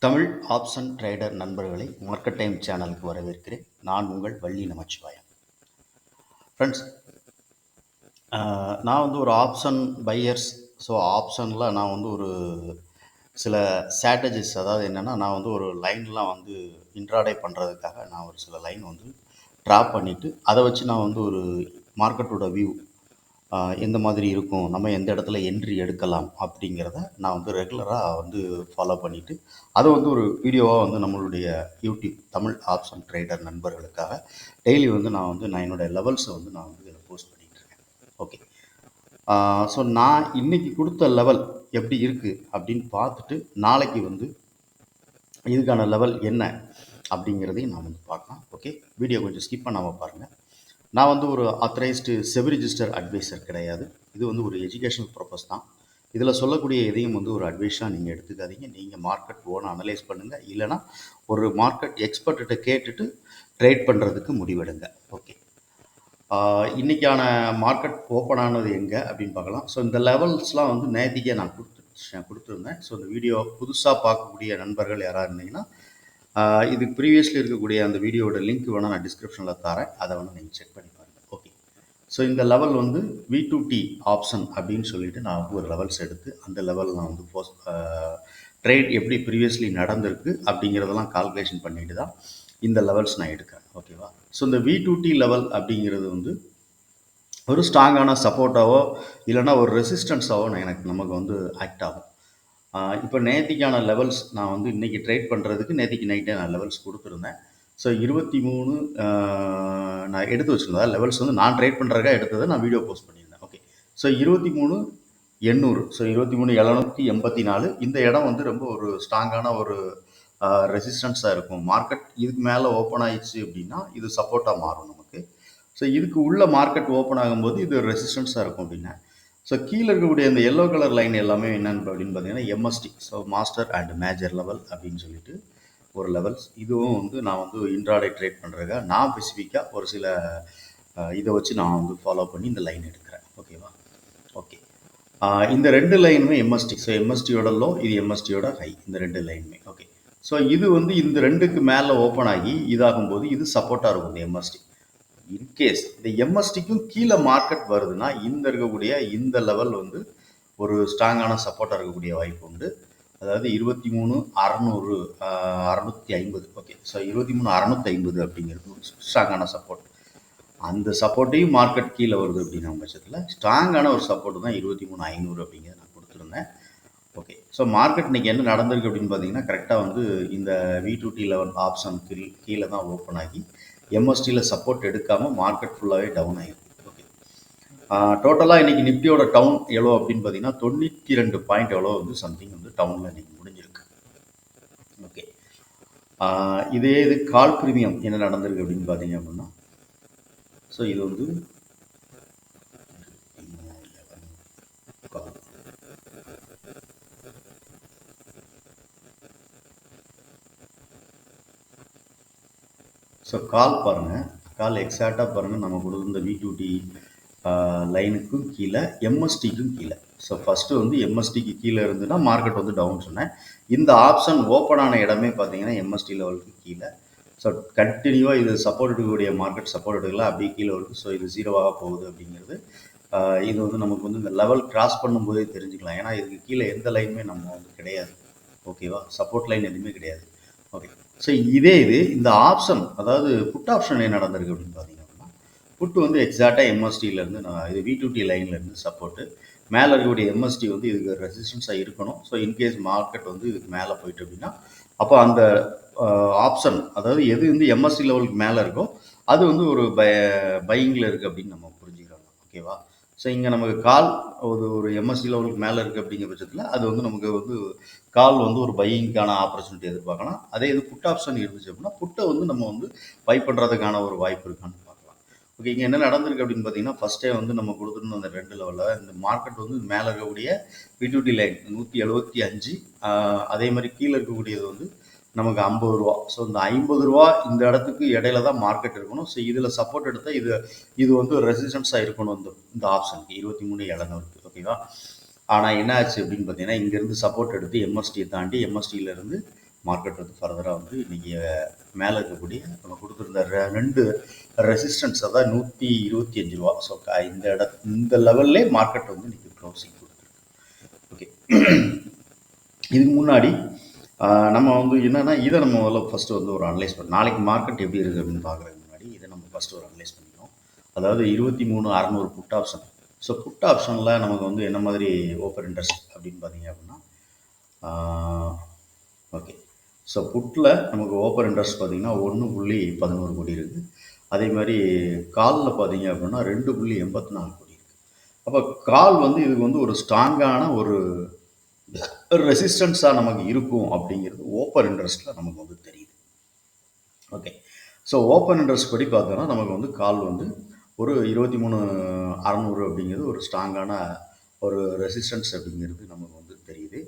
Tamil option trader நண்பர்களை market time சேனலுக்கு வரவேற்கிறேன். நான் உங்கள் வள்ளி நமச்சிவாயம். ஃப்ரெண்ட்ஸ், நான் வந்து ஒரு ஆப்ஷன் பையர்ஸ். ஸோ ஆப்ஷனில் நான் வந்து ஒரு சில ஸ்ட்ராட்டஜிஸ், அதாவது என்னென்னா, நான் வந்து ஒரு லைன்லாம் வந்து இன்ட்ராடே பண்ணுறதுக்காக நான் ஒரு சில லைன் வந்து ட்ராப் பண்ணிவிட்டு அதை வச்சு நான் வந்து ஒரு மார்க்கெட்டோட வியூ எந்த மாதிரி இருக்கும், நம்ம எந்த இடத்துல என்ட்ரி எடுக்கலாம் அப்படிங்கிறத நான் வந்து ரெகுலராக வந்து ஃபாலோ பண்ணிவிட்டு அதை வந்து ஒரு வீடியோவாக வந்து நம்மளுடைய யூடியூப் தமிழ் ஆப்ஷன் ட்ரேடர் நண்பர்களுக்காக டெய்லி வந்து நான் என்னுடைய லெவல்ஸை வந்து நான் வந்து இதில் போஸ்ட் பண்ணிகிட்ருக்கேன். ஓகே. ஸோ நான் இன்றைக்கி கொடுத்த லெவல் எப்படி இருக்குது அப்படின்னு பார்த்துட்டு நாளைக்கு வந்து இதுக்கான லெவல் என்ன அப்படிங்கிறதையும் நான் வந்து பார்க்கலாம். ஓகே, வீடியோ கொஞ்சம் ஸ்கிப் பண்ணாமல் பாருங்கள். நான் வந்து ஒரு ஆத்தரைஸ்டு செபி ரிஜிஸ்டர் அட்வைசர் கிடையாது. இது வந்து ஒரு எஜுகேஷனல் பர்பஸ் தான். இதில் சொல்லக்கூடிய எதையும் வந்து ஒரு அட்வைஸாக நீங்கள் எடுத்துக்காதீங்க. நீங்கள் மார்க்கெட் ஓனாக அனலைஸ் பண்ணுங்கள், இல்லைனா ஒரு மார்க்கெட் எக்ஸ்பர்ட்டிட்ட கேட்டுட்டு ட்ரேட் பண்ணுறதுக்கு முடிவெடுங்க. ஓகே. இன்றைக்கான மார்க்கெட் ஓப்பன் ஆனது எங்கே அப்படின்னு பார்க்கலாம். ஸோ இந்த லெவல்ஸ்லாம் வந்து நேத்திக்கே நான் கொடுத்துருந்தேன். ஸோ இந்த வீடியோ புதுசாக பார்க்கக்கூடிய நண்பர்கள் யாராக இருந்தீங்கன்னா, இதுக்கு ப்ரீவியஸில் இருக்கக்கூடிய அந்த வீடியோட லிங்க் வேணால் நான் டிஸ்கிரிப்ஷனில் தரேன், அதை வேணால் நீங்கள் செக் பண்ணி பாருங்கள். ஓகே. ஸோ இந்த லெவல் வந்து V2T ஆப்ஷன் அப்படின்னு சொல்லிட்டு நான் ஒரு லெவல்ஸ் எடுத்து அந்த லெவல் நான் வந்து ட்ரேட் எப்படி ப்ரீவியஸ்லி நடந்திருக்கு அப்படிங்கிறதெல்லாம் கால்குலேஷன் பண்ணிட்டு தான் இந்த லெவல்ஸ் நான் எடுக்கிறேன். ஓகேவா? ஸோ இந்த V2T லெவல் அப்படிங்கிறது வந்து ஒரு ஸ்ட்ராங்கான சப்போர்ட்டாவோ இல்லைனா ஒரு ரெசிஸ்டன்ஸாவோ நமக்கு வந்து ஆக்ட் ஆகும். இப்போ நேத்திக்கான லெவல்ஸ் நான் வந்து இன்றைக்கி ட்ரேட் பண்ணுறதுக்கு நேத்திக்கு நைட்டே நான் லெவல்ஸ் கொடுத்துருந்தேன். ஸோ 23 நான் எடுத்து வச்சுருந்தேன். லெவல்ஸ் வந்து நான் ட்ரேட் பண்ணுறதுக்காக எடுத்ததை நான் வீடியோ போஸ்ட் பண்ணியிருந்தேன். ஓகே. ஸோ 23,800, ஸோ 23,784 இந்த இடம் வந்து ரொம்ப ஒரு ஸ்ட்ராங்கான ஒரு ரெசிஸ்டன்ஸாக இருக்கும். மார்க்கெட் இதுக்கு மேலே ஓப்பன் ஆயிடுச்சு அப்படின்னா இது சப்போர்ட்டாக மாறும் நமக்கு. ஸோ இதுக்கு உள்ள மார்க்கெட் ஓப்பன் ஆகும்போது இது ரெசிஸ்டன்ஸாக இருக்கும் அப்படின்னா. ஸோ கீழே இருக்கக்கூடிய இந்த எல்லோ கலர் லைன் எல்லாமே என்னென்னு அப்படின்னு பார்த்தீங்கன்னா MST, so master and major level அப்படின்னு சொல்லிட்டு ஒரு லெவல்ஸ். இதுவும் வந்து நான் வந்து இன்ட்ராடே ட்ரேட் பண்ணுறதுக்காக நான் ஸ்பெசிஃபிக்காக ஒரு சில இதை வச்சு நான் வந்து ஃபாலோ பண்ணி இந்த லைன் எடுக்கிறேன். ஓகேவா? ஓகே. இந்த ரெண்டு லைனுமே MST. ஸோ MSTயோட லோ, இது MSTயோட ஹை, இந்த ரெண்டு லைனுமே. ஓகே. ஸோ இது வந்து இந்த ரெண்டுக்கு மேலே ஓப்பன் ஆகி இதாகும்போது இது சப்போர்ட்டாக இருக்கும் இந்த MST. இன்கேஸ் இந்த MSTக்கும் கீழே மார்க்கெட் வருதுன்னா இந்த இருக்கக்கூடிய இந்த லெவல் வந்து ஒரு ஸ்ட்ராங்கான சப்போர்ட்டாக இருக்கக்கூடிய வாய்ப்பு உண்டு. அதாவது 23,600, 650. ஓகே. ஸோ 23,650 அப்படிங்கிறது ஸ்ட்ராங்கான சப்போர்ட். அந்த சப்போர்ட்டையும் மார்க்கெட் கீழே வருது அப்படிங்கிற பட்சத்தில் ஸ்ட்ராங்கான ஒரு சப்போர்ட் தான் 23,500 அப்படிங்கிறத நான் கொடுத்துருந்தேன். ஓகே. ஸோ மார்க்கெட் இன்றைக்கி என்ன நடந்திருக்கு அப்படின்னு பார்த்தீங்கன்னா, கரெக்டாக வந்து இந்த V2T லெவல் ஆப்ஷன் கீழே தான் ஓப்பன் ஆகி MSTயில் சப்போர்ட் எடுக்காமல் மார்க்கெட் ஃபுல்லாகவே டவுன் ஆகிருக்கு. ஓகே. டோட்டலாக இன்றைக்கி நிஃப்டியோட டவுன் எவ்வளோ அப்படின்னு பார்த்தீங்கன்னா 92 பாயிண்ட் எவ்வளோ வந்து சம்திங் வந்து டவுனில் இன்றைக்கி முடிஞ்சிருக்கு. ஓகே. இதே இது கால் ப்ரீமியம் என்ன நடந்திருக்கு அப்படின்னு பார்த்தீங்க அப்படின்னா, ஸோ இது வந்து ஸோ கால் பாருங்கள், கால் எக்ஸாக்டாக பாருங்கள். நம்ம கொடுத்த V2T லைனுக்கும் கீழே MSTக்கும் கீழே. ஸோ ஃபஸ்ட்டு வந்து MSTக்கு கீழே இருந்துன்னா மார்க்கெட் வந்து டவுன் சொன்னேன். இந்த ஆப்ஷன் ஓப்பன் ஆன இடமே பார்த்தீங்கன்னா MST லெவலுக்கு கீழே. ஸோ கண்டினியூவாக இது சப்போர்ட் எடுக்கக்கூடிய மார்க்கெட் சப்போர்ட் எடுக்கலாம், அப்படியே கீழே வருது. ஸோ இது ஜீரோவாக போகுது அப்படிங்கிறது இது வந்து நமக்கு வந்து இந்த லெவல் கிராஸ் பண்ணும்போதே தெரிஞ்சுக்கலாம். ஏன்னா இதுக்கு கீழே எந்த லைனுமே நம்ம வந்து கிடையாது. ஓகேவா? சப்போர்ட் லைன் எதுவுமே கிடையாது. ஓகே. ஸோ இது இந்த ஆப்ஷன், அதாவது புட் ஆப்ஷன் என்ன நடந்திருக்கு அப்படின்னு பார்த்தீங்க அப்படின்னா, புட்டு வந்து எக்ஸாக்டாக MSTலேருந்து நான் இது V2T லைன்லேருந்து சப்போர்ட்டு மேலே இருக்கக்கூடிய MST வந்து இதுக்கு ரெசிஸ்டன்ஸாக இருக்கணும். ஸோ இன்கேஸ் மார்க்கெட் வந்து இதுக்கு மேலே போயிட்டு அப்படின்னா அப்போ அந்த ஆப்ஷன், அதாவது எது வந்து MST லெவலுக்கு மேலே இருக்கோ அது வந்து ஒரு பையிங்கில் இருக்குது அப்படின்னு நம்ம புரிஞ்சுக்கிறோம். ஓகேவா? ஸோ இங்கே நமக்கு கால் ஒரு MST லெவலுக்கு மேலே இருக்குது அப்படிங்கிற பட்சத்தில் அது வந்து நமக்கு வந்து கால் வந்து ஒரு பையிங்கான ஆப்பர்ச்சுனிட்டி எதிர்பார்க்கலாம். அதே இது புட் ஆப்ஷன் இருந்துச்சு அப்படின்னா புட்டை வந்து நம்ம வந்து பை பண்ணுறதுக்கான ஒரு வாய்ப்பு இருக்கான்னு பார்க்கலாம். ஓகே. இங்கே என்ன நடந்திருக்கு அப்படின்னு பார்த்தீங்கன்னா, ஃபஸ்ட்டே வந்து நம்ம கொடுத்துருந்த அந்த 2 லெவலில் இந்த மார்க்கெட் வந்து மேலே இருக்கக்கூடிய V2T லைன் 175, அதே மாதிரி கீழே இருக்கக்கூடியது வந்து நமக்கு 50 ரூபா. ஸோ இந்த 50 ரூபா இந்த இடத்துக்கு இடையில தான் மார்க்கெட் இருக்கணும். ஸோ இதில் சப்போர்ட் எடுத்தால் இது வந்து ரெசிஸ்டன்ஸாக இருக்கணும் இந்த ஆப்ஷனுக்கு 23,700. ஓகேவா? ஆனால் என்ன ஆச்சு அப்படின்னு பார்த்தீங்கன்னா, இங்கேருந்து சப்போர்ட் எடுத்து எம்எஸ்டியை தாண்டி எம்எஸ்டியிலேருந்து மார்க்கெட் வந்து ஃபர்தராக வந்து இன்றைக்கி மேலே இருக்கக்கூடிய நம்ம கொடுத்துருந்த ரெண்டு ரெசிஸ்டன்ஸ், அதாவது ரூ. 125. ஸோ இந்த லெவல்லே மார்க்கெட் வந்து இன்றைக்கி க்ளோசிங் கொடுத்துருக்கு. ஓகே, இதுக்கு முன்னாடி நம்ம வந்து என்னென்னா, இதை நம்ம முதல்ல ஃபஸ்ட்டு வந்து ஒரு அனலைஸ் பண்ணோம். நாளைக்கு மார்க்கெட் எப்படி இருக்குது அப்படின்னு பார்க்குறதுக்கு முன்னாடி இதை நம்ம ஃபஸ்ட்டு ஒரு அனலைஸ் பண்ணிக்கணும். அதாவது 23,600 புட் ஆப்ஷன். ஸோ புட் ஆப்ஷனில் நமக்கு வந்து என்ன மாதிரி ஓப்பன் இன்ட்ரெஸ்ட் அப்படின்னு பார்த்தீங்க அப்படின்னா, ஓகே, ஸோ புட்டில் நமக்கு ஓப்பன் இன்ட்ரெஸ்ட் பார்த்தீங்கன்னா 1.11 கோடி இருக்குது. அதே மாதிரி காலில் பார்த்தீங்க அப்படின்னா 2.84 கோடி இருக்குது. அப்போ கால் வந்து இதுக்கு வந்து ஒரு ஸ்ட்ராங்கான ஒரு ரெசிஸ்டன்ஸாக நமக்கு இருக்கும் அப்படிங்கிறது ஓப்பன் இன்ட்ரெஸ்ட்டில் நமக்கு வந்து தெரியுது. ஓகே, ஸோ ஓப்பன் இன்ட்ரெஸ்ட் படி பார்த்தோன்னா நமக்கு வந்து கால் வந்து ஒரு 23,600 அப்படிங்கிறது ஒரு ஸ்ட்ராங்கான ஒரு ரெசிஸ்டன்ஸ் அப்படிங்கிறது நமக்கு வந்து தெரியுது.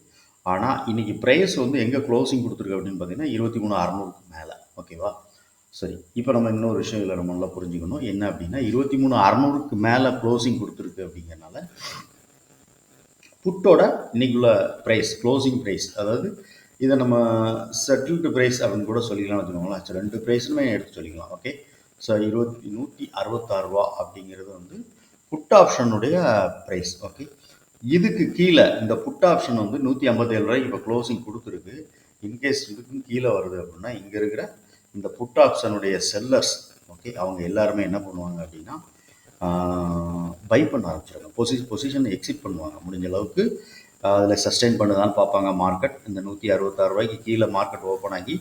ஆனால் இன்றைக்கி ப்ரைஸ் வந்து எங்கே க்ளோசிங் கொடுத்துருக்கு அப்படின்னு பார்த்தீங்கன்னா 23,600க்கு மேலே. ஓகேவா, சரி. இப்போ நம்ம இன்னொரு விஷயம் இதில் நம்ம நல்லா புரிஞ்சுக்கணும். என்ன அப்படின்னா 23,600க்கு மேலே க்ளோசிங் கொடுத்துருக்கு அப்படிங்கிறனால புட்டோட இன்னைக்குள்ள ப்ரைஸ், க்ளோசிங் ப்ரைஸ், அதாவது இதை நம்ம செட்டில்டு ப்ரைஸ் அப்படின்னு கூட சொல்லிக்கலாம்னு வச்சுக்கோங்களேன். ஸோ 2 ப்ரைஸுமே எடுத்து சொல்லிக்கலாம். ஓகே, ஸோ 166 ரூபா அப்படிங்கிறது வந்து புட் ஆப்ஷனுடைய ப்ரைஸ். ஓகே, இதுக்கு கீழே இந்த புட் ஆப்ஷன் வந்து 157 ரூபாய்க்கு இப்போ க்ளோசிங் கொடுத்துருக்கு. இன்கேஸ் இதுக்கும் கீழே வருது அப்படின்னா இங்கே இருக்கிற இந்த புட் ஆப்ஷனுடைய செல்லர்ஸ், ஓகே, அவங்க எல்லாருமே என்ன பண்ணுவாங்க அப்படின்னா பை பண்ண ஆரம்பிச்சிருவாங்க. பொசிஷன் எக்ஸிட் பண்ணுவாங்க. முடிஞ்ச அளவுக்கு அதில் சஸ்டெயின் பண்ணுதான்னு பார்ப்பாங்க. மார்க்கெட் இந்த 166 ரூபாய்க்கு கீழே மார்க்கெட் ஓப்பன் ஆகி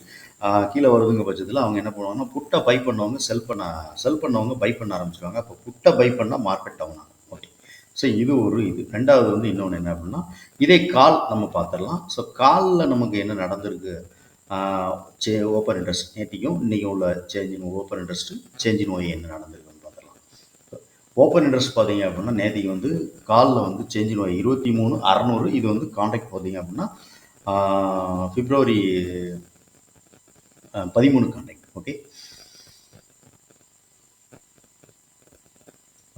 கீழே வருதுங்க பட்சத்தில் அவங்க என்ன பண்ணுவாங்கன்னா புட்டை பை பண்ணவங்க செல் பண்ணவங்க பை பண்ண ஆரம்பிச்சிருவாங்க. அப்போ புட்டை பை பண்ணால் மார்க்கெட் டவுன் ஆகும். ஓகே, ஸோ இது ஒரு இது. ரெண்டாவது வந்து இன்னொன்று என்ன அப்படின்னா, இதே கால் நம்ம பார்த்துடலாம். ஸோ காலில் நமக்கு என்ன நடந்திருக்கு, ஓப்பன் இன்ட்ரெஸ்ட் நேற்றுக்கும் இன்றைக்கும் உள்ள சேஞ்சின் ஓப்பன் இன்ட்ரெஸ்ட்டு சேஞ்சின் ஓய் என்ன நடந்திருக்குன்னு பார்த்துடலாம். ஓப்பன் இன்ட்ரெஸ்ட் பார்த்தீங்க அப்படின்னா நேற்றுக்கு வந்து காலில் வந்து சேஞ்சின் ஓய் 23,600. இது வந்து கான்ட்ராக்ட் பார்த்தீங்க அப்படின்னா பிப்ரவரி 13 கான்ட்ராக்ட். ஓகே,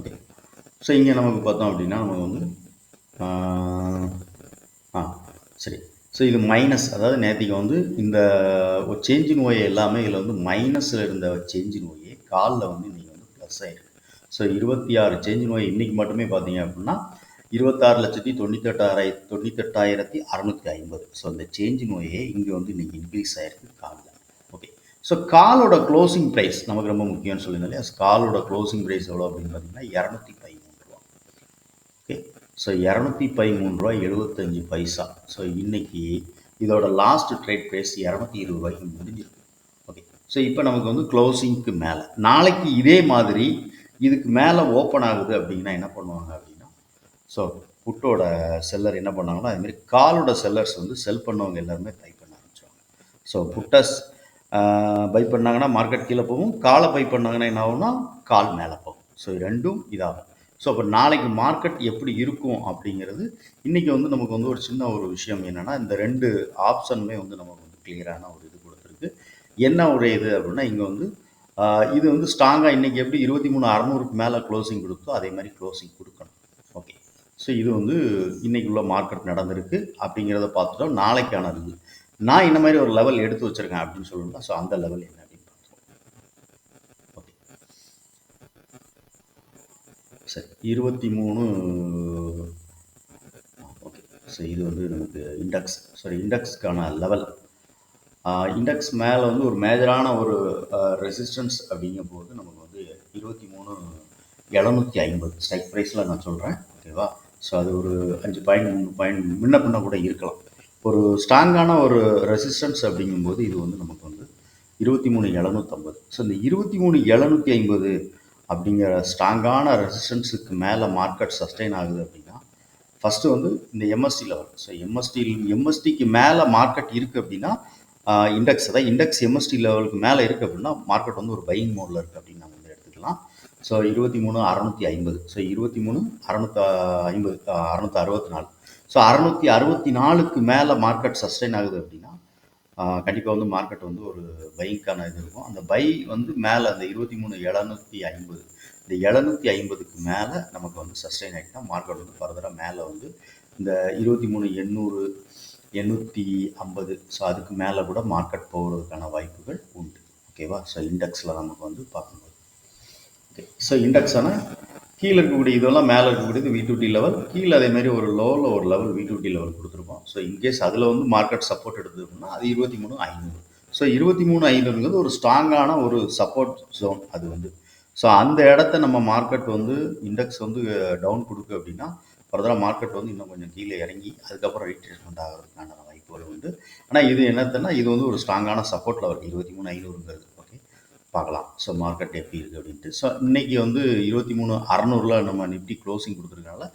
ஓகே, ஸோ இங்கே நமக்கு பார்த்தோம் அப்படின்னா நமக்கு வந்து சரி, ஸோ இது மைனஸ், அதாவது நேற்றுக்கு வந்து இந்த சேஞ்சின் ஓயை எல்லாமே இதில் வந்து மைனஸில் இருந்த சேஞ்சின் ஓயே காலில் வந்து இன்றைக்கி வந்து ப்ளஸ் ஆகிருக்கு. ஸோ 26 சேஞ்சின் ஓய் இன்றைக்கி மட்டுமே பார்த்தீங்க அப்படின்னா 26,98,650. ஸோ அந்த சேஞ்சின் ஓயே இங்கே வந்து இன்றைக்கி இன்க்ரீஸ் ஆகிருக்கு காலில். ஓகே, ஸோ காலோட க்ளோசிங் ப்ரைஸ் நமக்கு ரொம்ப முக்கியம்னு சொல்லியிருந்தோம் இல்லையா. காலோட க்ளோசிங் ப்ரைஸ் எவ்வளோ அப்படின்னு பார்த்தீங்கன்னா 213 ரூபா. ஓகே, ஸோ 213 ரூபா 75 பைசா. ஸோ இன்றைக்கி இதோட லாஸ்ட் ட்ரேட் ப்ரைஸ் 220 ரூபாய்க்கு முடிஞ்சிருக்கு. ஓகே, ஸோ இப்போ நமக்கு வந்து க்ளோசிங்க்கு மேலே நாளைக்கு இதே மாதிரி இதுக்கு மேலே ஓப்பன் ஆகுது அப்படின்னா என்ன பண்ணுவாங்க அப்படின்னா, ஸோ புட்டோட செல்லர் என்ன பண்ணாங்கன்னா அதுமாரி காலோட செல்லர்ஸ் வந்து செல் பண்ணவங்க எல்லாருமே பை பண்ண ஆரம்பிச்சுவாங்க. ஸோ புட்டஸ் பை பண்ணாங்கன்னா மார்க்கெட் கீழே போகும், காலை பை பண்ணாங்கன்னா என்ன ஆகும்னா கால் மேலே போகும். ஸோ ரெண்டும் இதாகும். ஸோ அப்போ நாளைக்கு மார்க்கெட் எப்படி இருக்கும் அப்படிங்கிறது இன்றைக்கி வந்து நமக்கு வந்து ஒரு சின்ன ஒரு விஷயம் என்னென்னா, இந்த 2 ஆப்ஷனுமே வந்து நமக்கு வந்து கிளியரான ஒரு இது கொடுத்துருக்கு. என்ன ஒரு இது அப்படின்னா, இங்கே வந்து இது வந்து ஸ்ட்ராங்காக இன்றைக்கி எப்படி 23,600க்கு மேலே க்ளோசிங் கொடுத்தோ அதே மாதிரி க்ளோசிங் கொடுக்கணும். ஓகே, ஸோ இது வந்து இன்றைக்குள்ள மார்க்கெட் நடந்திருக்கு அப்படிங்கிறத பார்த்துட்டோம். நாளைக்கான இது நான் இந்த மாதிரி ஒரு லெவல் எடுத்து வச்சுருக்கேன் அப்படின்னு சொல்லலாம். ஸோ அந்த லெவல் என்ன அப்படின்னு பார்த்துருவோம். ஓகே, சரி, 23. ஓகே, ஸோ இது வந்து நமக்கு இண்டெக்ஸ், சாரி இண்டெக்ஸ்க்கான லெவல். இண்டெக்ஸ் மேலே வந்து ஒரு மேஜரான ஒரு ரெசிஸ்டன்ஸ் அப்படிங்கும் போது நமக்கு வந்து 23,750 ஸ்ட்ரைக் ப்ரைஸில் நான் சொல்கிறேன். ஓகேவா, ஸோ அது ஒரு 5 பாயிண்ட் 3 பாயிண்ட் முன்ன பின்ன கூட இருக்கலாம். ஒரு ஸ்ட்ராங்கான ஒரு ரெசிஸ்டன்ஸ் அப்படிங்கும்போது இது வந்து நமக்கு வந்து 23,750. ஸோ இந்த 23,750 அப்படிங்கிற ஸ்ட்ராங்கான ரெசிஸ்டன்ஸுக்கு மேலே மார்க்கெட் சஸ்டெயின் ஆகுது அப்படின்னா ஃபஸ்ட்டு வந்து இந்த எம்எஸ்டி லெவல். ஸோ எம்எஸ்டிக்கு மேலே மார்க்கெட் இருக்குது அப்படின்னா இண்டெக்ஸ், அதாவது இண்டெக்ஸ் எம்எஸ்டி லெவலுக்கு மேலே இருக்குது அப்படின்னா மார்க்கெட் வந்து ஒரு பையிங் மோடில் இருக்குது அப்படின்னு நம்ம வந்து எடுத்துக்கலாம். ஸோ 23,650. ஸோ 23,650 664. ஸோ 664க்கு மேலே மார்க்கெட் சஸ்டெயின் ஆகுது அப்படின்னா கண்டிப்பாக வந்து மார்க்கெட் வந்து ஒரு பைக்கான இது இருக்கும். அந்த பை வந்து மேலே அந்த 23,750 இந்த 750க்கு மேலே நமக்கு வந்து சஸ்டெயின் ஆகிட்டுனா மார்க்கெட் வந்து ஃபர்தராக மேலே வந்து இந்த 23,800 850 ஸோ அதுக்கு மேலே கூட மார்க்கெட் போகிறதுக்கான வாய்ப்புகள் உண்டு. ஓகேவா? ஸோ இண்டெக்ஸில் நமக்கு வந்து பார்க்கும்போது ஓகே. ஸோ இண்டெக்ஸ் ஆனால் கீழே இருக்கக்கூடிய இதெல்லாம் மேலே இருக்கக்கூடியது V2T லெவல், கீழே அதேமாதிரி ஒரு லோவில் ஒரு லெவல் V2T லெவல் கொடுத்துருக்கோம். ஸோ இன்கேஸ் அதில் வந்து மார்க்கெட் சப்போர்ட் எடுத்ததுன்னா அது 23,500. ஸோ 23,500ங்கிறது ஒரு ஸ்ட்ராங்கான ஒரு சப்போர்ட் ஜோன் அது வந்து. ஸோ அந்த இடத்த நம்ம மார்க்கெட் வந்து இண்டெக்ஸ் வந்து டவுன் கொடுக்கு அப்படின்னா ஃபர்தராக மார்க்கெட் வந்து இன்னும் கொஞ்சம் கீழே இறங்கி அதுக்கப்புறம் ரீட்ரேஸ்மெண்ட் ஆகிறதுக்கான வாய்ப்புகள் உண்டு. ஆனால் இது என்னதுன்னா இது வந்து ஒரு ஸ்ட்ராங்கான சப்போர்ட் லெவல் 23,500ங்கிறது. ஓகே, பார்க்கலாம். ஸோ மார்க்கெட் எப்படி இருக்குது அப்படின்ட்டு. ஸோ இன்றைக்கி வந்து 23,600 நம்ம நிஃப்டி க்ளோசிங் கொடுத்துருக்கனால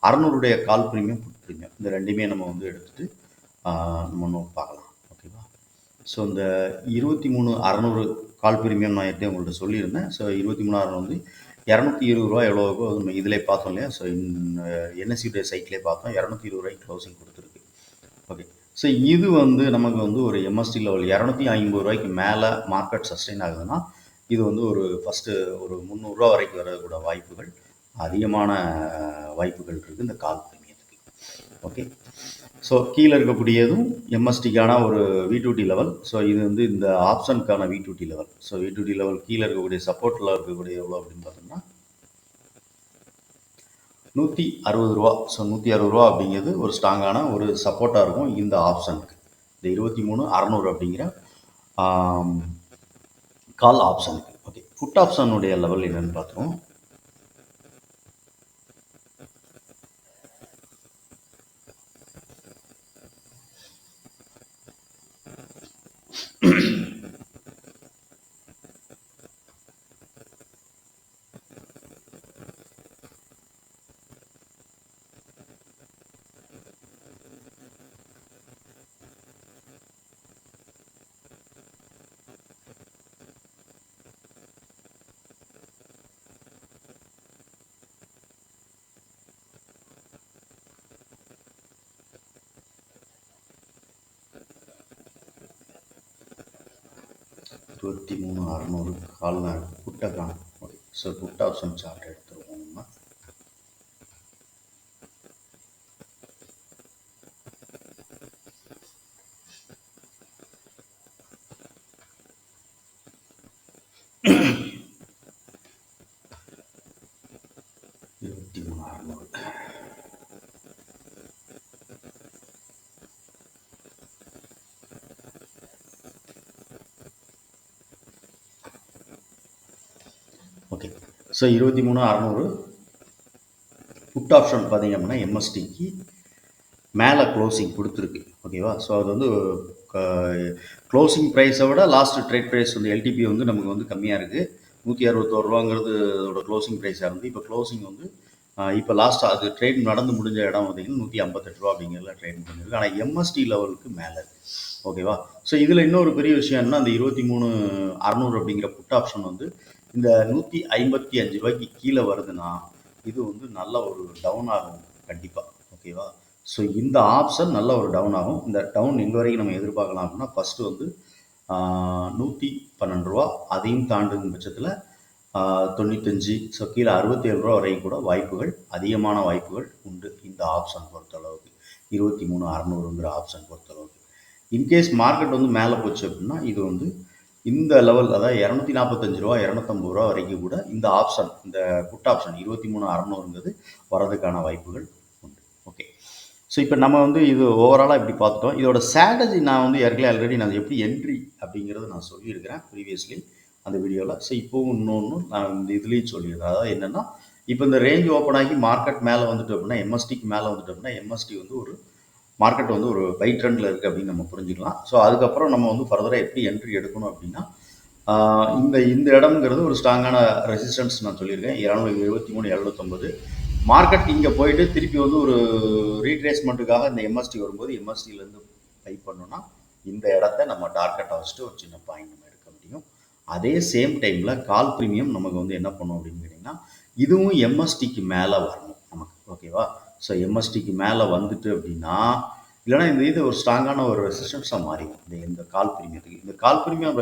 600 கால் ப்ரீமியம் புட் ப்ரீமியம் இந்த ரெண்டுமே நம்ம வந்து எடுத்துகிட்டு நம்ம இன்னும் பார்க்கலாம். ஓகேவா? ஸோ இந்த 23,600 கால் ப்ரீமியம் நான் எப்படி உங்கள்கிட்ட சொல்லியிருந்தேன். ஸோ 23,600 வந்து 220 ரூபா எவ்வளோக்கோ நம்ம இதிலே பார்த்தோம் இல்லையா? ஸோ என்எஸ்சியுடைய சைட்லேயே பார்த்தோம் 220 க்ளோசிங் கொடுத்துருக்கு. ஓகே, ஸோ இது வந்து நமக்கு வந்து ஒரு எம்எஸ்டி லெவல் 250 மேலே மார்க்கெட் சஸ்டெயின் ஆகுதுன்னா இது வந்து ஒரு ஃபஸ்ட்டு ஒரு 300 வரைக்கும் வரக்கூட வாய்ப்புகள் அதிகமான வாய்ப்புகள் இருக்குது இந்த கால் ப்ரீமியத்துக்கு. ஓகே, ஸோ கீழே இருக்கக்கூடியதும் எம்எஸ்டிக்கான ஒரு V2T லெவல். ஸோ இது வந்து இந்த ஆப்ஷனுக்கான V2T level. So V2T level கீழே இருக்கக்கூடிய சப்போர்ட்டில் இருக்கக்கூடிய எவ்வளோ அப்படின்னு பார்த்தோம்னா 160 ரூபா. ஸோ 160 ரூபா அப்படிங்கிறது ஒரு ஸ்ட்ராங்கான ஒரு சப்போர்ட்டாக இருக்கும் இந்த ஆப்ஷனுக்கு. இந்த 23,600 அப்படிங்கிற கால் ஆப்ஷனுக்கு. ஓகே, புட் ஆப்ஷனுடைய லெவல் என்னன்னு பார்த்தோம். இருபத்தி 23,600 கால் தான் இருக்குது. புட்டை காணும். Okay, so put option chart எடுத்துருவோம் நம்ம. ஓகே, ஸோ 23,600 புட் ஆப்ஷன் பார்த்தீங்க அப்படின்னா எம்எஸ்டிக்கு மேலே க்ளோசிங் கொடுத்துருக்கு. ஓகேவா? ஸோ அது வந்து க்ளோசிங் ப்ரைஸை விட லாஸ்ட் ட்ரேட் ப்ரைஸ் வந்து எல்டிபி வந்து நமக்கு வந்து கம்மியாக இருக்குது. 161 ரூபாங்கிறது அதோட க்ளோசிங் ப்ரைஸாக இருந்து இப்போ க்ளோசிங் வந்து இப்போ லாஸ்ட் அது ட்ரேட் நடந்து முடிஞ்ச இடம் பார்த்தீங்கன்னா 158 ரூபா அப்படிங்கிறதுல ட்ரேட் பண்ணிருக்கு. ஆனால் எம்எஸ்டி லெவலுக்கு மேலே இருக்குது. ஓகேவா? ஸோ இதில் இன்னொரு பெரிய விஷயம் என்ன, அந்த 23,600 அப்படிங்கிற புட் ஆப்ஷன் வந்து இந்த 155 ரூபாய்க்கு கீழே வருதுன்னா இது வந்து நல்ல ஒரு டவுன் ஆகும் கண்டிப்பாக. ஓகேவா? ஸோ இந்த ஆப்ஷன் நல்ல ஒரு டவுன் ஆகும். இந்த டவுன் எங்கே வரைக்கும் நம்ம எதிர்பார்க்கலாம் அப்படின்னா ஃபஸ்ட்டு வந்து 112 ரூபா, அதையும் தாண்டும் பட்சத்தில் 95, ஸோ கீழே 67 ரூபா வரைக்கும் கூட வாய்ப்புகள் அதிகமான வாய்ப்புகள் உண்டு இந்த ஆப்ஷன் பொறுத்தளவுக்கு. 23,600ங்கிற ஆப்ஷன் பொறுத்தளவுக்கு. இன்கேஸ் மார்க்கெட் வந்து மேலே போச்சு அப்படின்னா இது வந்து இந்த லெவல், அதாவது 245 ரூபா 250 ரூபா வரைக்கும் கூட இந்த ஆப்ஷன், இந்த புட் ஆப்ஷன் 23,600ங்கிறது வரதுக்கான வாய்ப்புகள் உண்டு. ஓகே, ஸோ இப்போ நம்ம வந்து இது ஓவராலாக இப்படி பார்த்துட்டோம். இதோட ஸ்ட்ராட்டஜி நான் வந்து ஆல்ரெடி நான் எப்படி என்ட்ரி அப்படிங்கிறது நான் சொல்லியிருக்கிறேன் ப்ரீவியஸ்லி அந்த வீடியோவில். ஸோ இப்போவும் இன்னொன்று நான் இந்த இதுலேயும் சொல்லியிருக்கேன். அதாவது என்னென்னா இப்போ இந்த ரேஞ்ச் ஓப்பன் ஆகி மார்க்கெட் மேலே வந்துட்டு அப்படின்னா எம்எஸ்டிக்கு மேலே வந்துட்டு அப்படின்னா எம்எஸ்டி வந்து ஒரு மார்க்கெட் வந்து ஒரு பை ட்ரெண்டில் இருக்குது அப்படின்னு நம்ம புரிஞ்சுக்கலாம். ஸோ அதுக்கப்புறம் நம்ம வந்து ஃபர்தராக எப்படி என்ட்ரி எடுக்கணும் அப்படின்னா இந்த இந்த இடம்ங்கிறது ஒரு ஸ்ட்ராங்கான ரெசிஸ்டன்ஸ் நான் சொல்லியிருக்கேன் 273,750. மார்க்கெட் இங்கே போயிட்டு திருப்பி வந்து ஒரு ரீட்ரேஸ்மெண்ட்டுக்காக இந்த எம்எஸ்டி வரும்போது எம்எஸ்டியிலேருந்து பை பண்ணோன்னா இந்த இடத்த நம்ம டார்கெட்டை வச்சுட்டு ஒரு சின்ன பாயிண்ட் நம்ம எடுக்க முடியும். அதே சேம் டைமில் கால் ப்ரீமியம் நமக்கு வந்து என்ன பண்ணும் அப்படின்னு கேட்டிங்கன்னா இதுவும் எம்எஸ்டிக்கு மேலே வரணும் நமக்கு. ஓகேவா? ஸோ எம்எஸ்டிக்கு மேலே வந்துட்டு அப்படின்னா இல்லைனா இந்த இது ஒரு ஸ்ட்ராங்கான ஒரு ரெசிஸ்டன்ஸாக மாறிடும் இந்த கால் ப்ரீமியத்துக்கு. இந்த கால் ப்ரீமியம்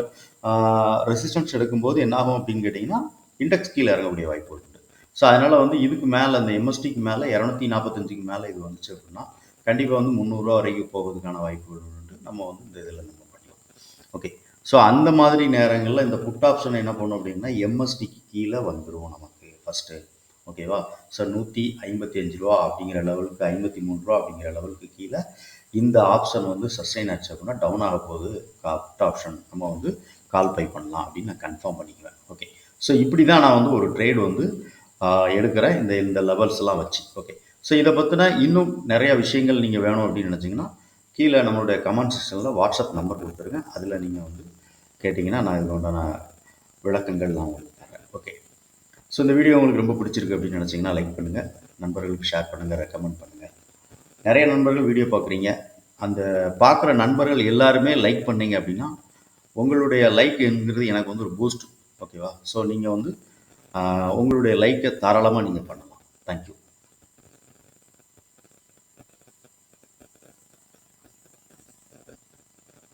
ரெசிஸ்டன்ஸ் எடுக்கும்போது என்ன ஆகும் அப்படின்னு கேட்டிங்கன்னா இண்டெக்ஸ் கீழே இறங்கக்கூடிய வாய்ப்பு உண்டு. ஸோ அதனால் வந்து இதுக்கு மேலே அந்த எம்எஸ்டிக்கு மேலே 245க்கு மேலே இது வந்துச்சு அப்படின்னா கண்டிப்பாக வந்து 300 வரைக்கும் போகிறதுக்கான வாய்ப்புகள் உண்டு. நம்ம வந்து இந்த இதில் நம்ம பண்ணலாம். ஓகே. ஸோ அந்த மாதிரி நேரங்களில் இந்த புட் ஆப்ஷன் என்ன பண்ணும் அப்படின்னா எம்எஸ்டிக்கு கீழே வந்துடும் நமக்கு ஃபஸ்ட்டு. ஓகேவா? ஸோ 155 ரூபா அப்படிங்கிற லெவலுக்கு 53 ரூபா அப்படிங்கிற லெவலுக்கு கீழே இந்த ஆப்ஷன் வந்து சஸ்டெயின் ஆச்சு அப்படின்னா டவுன் ஆக போகுது புட் ஆப்ஷன் நம்ம வந்து கால் பை பண்ணலாம் அப்படின்னு நான் கன்ஃபார்ம் பண்ணிக்குவேன். ஓகே. ஸோ இப்படி தான் நான் வந்து ஒரு ட்ரேட் வந்து எடுக்கிறேன் இந்த இந்த லெவல்ஸ் எல்லாம் வச்சு. ஓகே. ஸோ இதை பற்றின இன்னும் நிறைய விஷயங்கள் நீங்கள் வேணும் அப்படின்னு நினச்சிங்கன்னா கீழே நம்மளுடைய கமெண்ட் செக்ஷனில் வாட்ஸ்அப் நம்பர் கொடுத்துருங்க. அதில் நீங்கள் வந்து கேட்டிங்கன்னா நான் இதுக்கு உண்டான விளக்கங்கள் நான் உங்களுக்கு தரேன். ஓகே. ஸோ இந்த வீடியோ உங்களுக்கு ரொம்ப பிடிச்சிருக்கு அப்படின்னு நினச்சிங்கன்னா லைக் பண்ணுங்கள், நண்பர்களுக்கு ஷேர் பண்ணுங்கள், ரெக்கமெண்ட் பண்ணுங்கள். நிறைய நண்பர்கள் வீடியோ பார்க்குறீங்க. அந்த பார்க்குற நண்பர்கள் எல்லாருமே லைக் பண்ணீங்க அப்படின்னா உங்களுடைய லைக் என்கிறது எனக்கு வந்து ஒரு பூஸ்ட். ஓகேவா? ஸோ நீங்கள் வந்து உங்களுடைய லைக்கை தாராளமாக நீங்கள் பண்ணலாம். தேங்க்யூ.